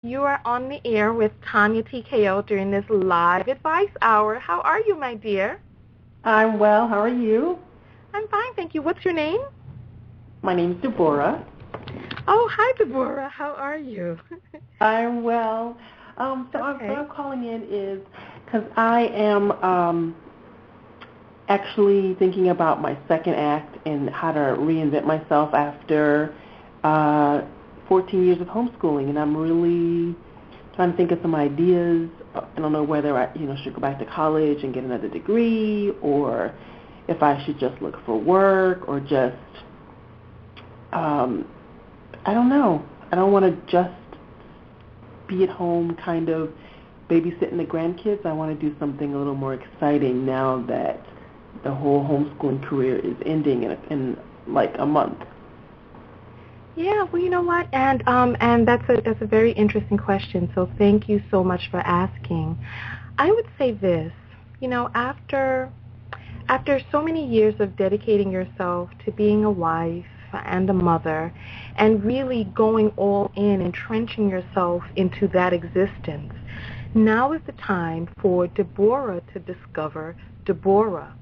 You are on the air with Tanya TKO during this live advice hour. How are you, my dear? I'm well. How are you? I'm fine, thank you. What's your name? My name's Deborah. Oh, hi, Deborah. How are you? I'm well. What I'm calling in is because I am actually thinking about my second act and how to reinvent myself after 14 years of homeschooling, and I'm really trying to think of some ideas. I don't know whether I should go back to college and get another degree, or if I should just look for work, or just I don't know. I don't want to just be at home kind of babysitting the grandkids. I want to do something a little more exciting now that the whole homeschooling career is ending in like a month. Yeah, well, you know what, and that's a very interesting question. So thank you so much for asking. I would say this, after so many years of dedicating yourself to being a wife and a mother, and really going all in, entrenching yourself into that existence, now is the time for Deborah to discover Deborah.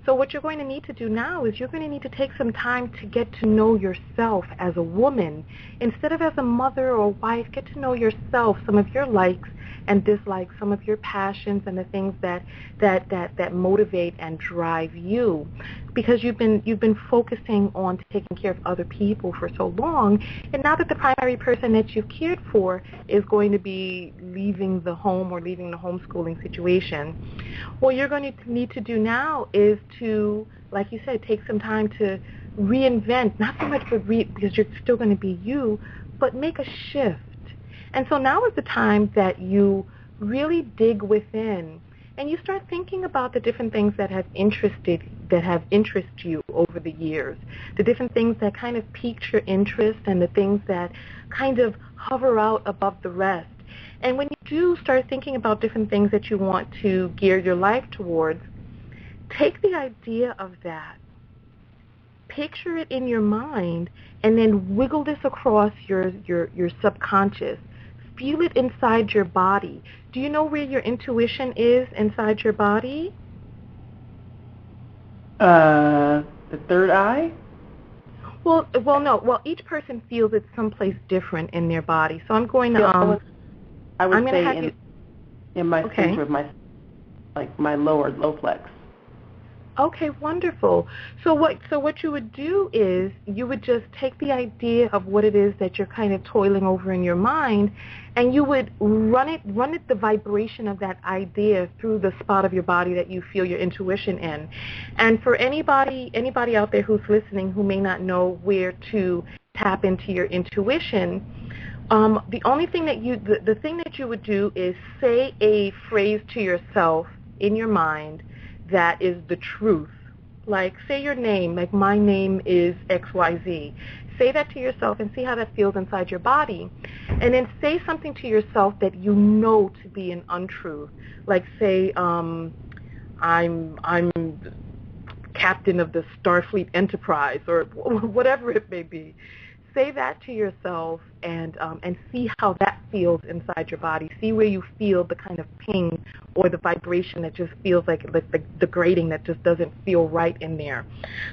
So what you're going to need to do now is you're going to need to take some time to get to know yourself as a woman. Instead of as a mother or wife, get to know yourself, some of your likes and dislikes, some of your passions and the things that motivate and drive you. Because you've been focusing on taking care of other people for so long, and now that the primary person that you've cared for is going to be leaving the home or leaving the homeschooling situation, what you're going to need to do now is to, like you said, take some time to reinvent, not so much because you're still going to be you, but make a shift. And so now is the time that you really dig within and you start thinking about the different things that have interested you over the years, the different things that kind of piqued your interest and the things that kind of hover out above the rest. And when you do start thinking about different things that you want to gear your life towards, take the idea of that, picture it in your mind, and then wiggle this across your subconscious. Feel it inside your body. Do you know where your intuition is inside your body? The third eye? Well, no. Well, each person feels it someplace different in their body. So I'm going to I would I'm going to have you in my center of my lower low flex. Okay, wonderful. So what you would do is you would just take the idea of what it is that you're kind of toiling over in your mind, and you would run it the vibration of that idea through the spot of your body that you feel your intuition in. And for anybody out there who's listening who may not know where to tap into your intuition, the only thing that the thing that you would do is say a phrase to yourself in your mind that is the truth. Like, say your name, like my name is XYZ. Say that to yourself and see how that feels inside your body. And then say something to yourself that you know to be an untruth. Like, say, I'm captain of the Starfleet Enterprise, or whatever it may be. Say that to yourself and see how that feels inside your body. See where you feel the kind of ping or the vibration that just feels like the grating that just doesn't feel right in there.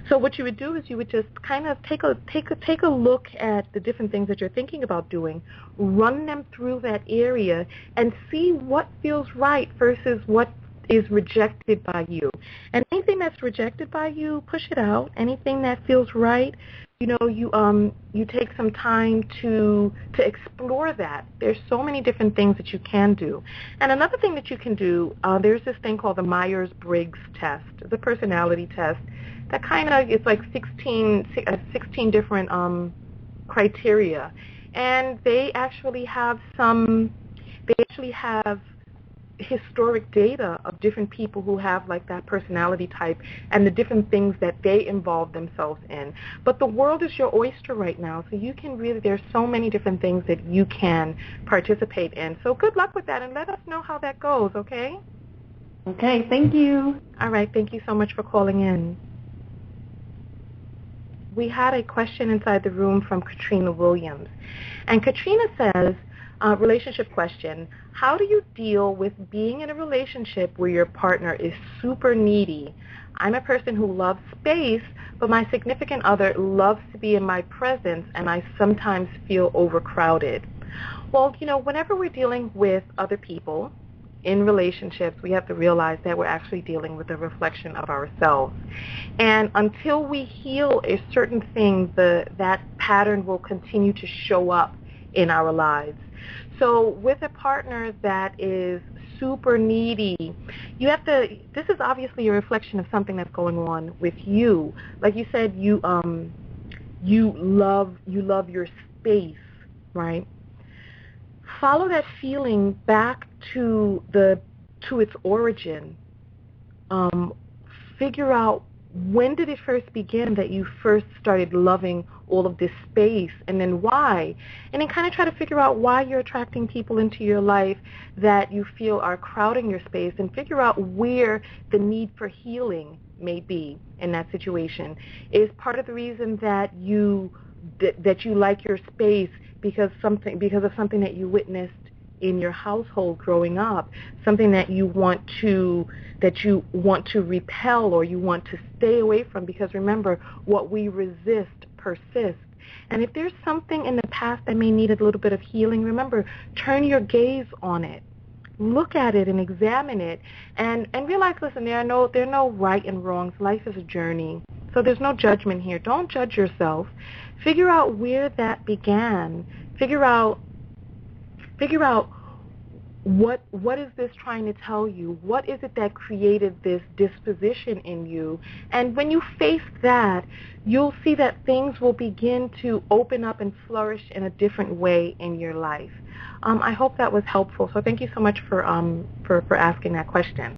So what you would do is you would just kind of take a look at the different things that you're thinking about doing, run them through that area, and see what feels right versus what is rejected by you. And anything that's rejected by you, push it out. Anything that feels right, you take some time to explore that. There's so many different things that you can do. And another thing that you can do, there's this thing called the Myers-Briggs test. It's a personality test that kind of, it's like 16 different criteria. And they actually have historic data of different people who have like that personality type and the different things that they involve themselves in. But the world is your oyster right now, so you can really, there's so many different things that you can participate in. So good luck with that, and let us know how that goes, okay? Okay, thank you. All right, thank you so much for calling in. We had a question inside the room from Katrina Williams. And Katrina says, Relationship question. How do you deal with being in a relationship where your partner is super needy? I'm a person who loves space, but my significant other loves to be in my presence, and I sometimes feel overcrowded. Well, whenever we're dealing with other people in relationships, we have to realize that we're actually dealing with a reflection of ourselves. And until we heal a certain thing, that pattern will continue to show up in our lives. So with a partner that is super needy, this is obviously a reflection of something that's going on with you. Like you said, you love your space, right? Follow that feeling back to its origin. Um, Figure out, when did it first begin that you first started loving all of this space, and then why? And then kind of try to figure out why you're attracting people into your life that you feel are crowding your space, and figure out where the need for healing may be in that situation. Is part of the reason that you like your space because of something that you witnessed in your household growing up, something that you want to repel, or you want to stay away from, because remember, what we resist persists. And if there's something in the past that may need a little bit of healing, remember, turn your gaze on it. Look at it and examine it, and realize, listen, there are no right and wrongs. Life is a journey. So there's no judgment here. Don't judge yourself. Figure out where that began. Figure out what is this trying to tell you? What is it that created this disposition in you? And when you face that, you'll see that things will begin to open up and flourish in a different way in your life. I hope that was helpful. So thank you so much for asking that question.